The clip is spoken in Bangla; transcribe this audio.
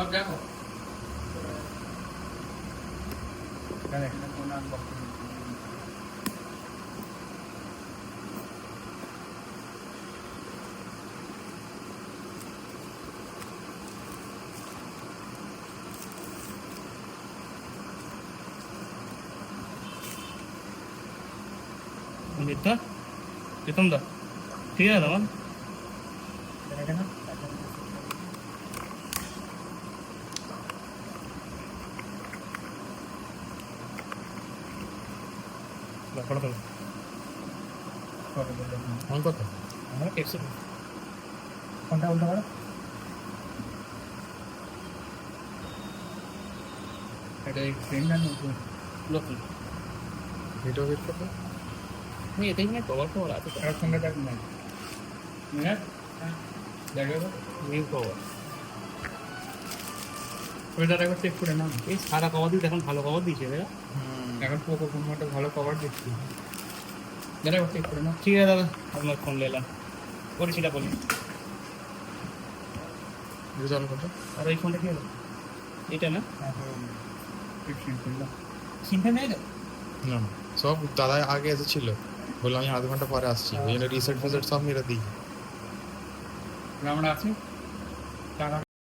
দেখো এখানে কোন আনবক্সিং মিথ্যা প্রীতম দা ঠিক আছে আমার এখানে ফটো তো অন কত আমার টেক্সট কোনটা বলতে পারো এটা এক্সট্রিম না নতুন নতুন ভিডিও বের করবে আমি এটাই নিয়ে কভার কভার আছে এর সঙ্গে দেখ না হ্যাঁ দেখো নিউ কভার ওইটা একবার চেক করে নাও এই সাদা কভার দিয়ে এখন ভালো কভার দিয়েছে রে এখন পোকো কোনটা ভালো কভার দিচ্ছি দাদা একবার চেক করে নাও ঠিক আছে দাদা আপনার ফোন নিলাম ওর সেটা বলি রেজাল্ট কত আর ওই ফোনটা কি হলো এটা না চিন্তা নেই তো না না সব দাদা আগে এসেছিল বললো আমি আধ ঘন্টা পরে আসছি ওই জন্য রিসেট ফিসেট সব মেরে দিই আমরা আছি টাকা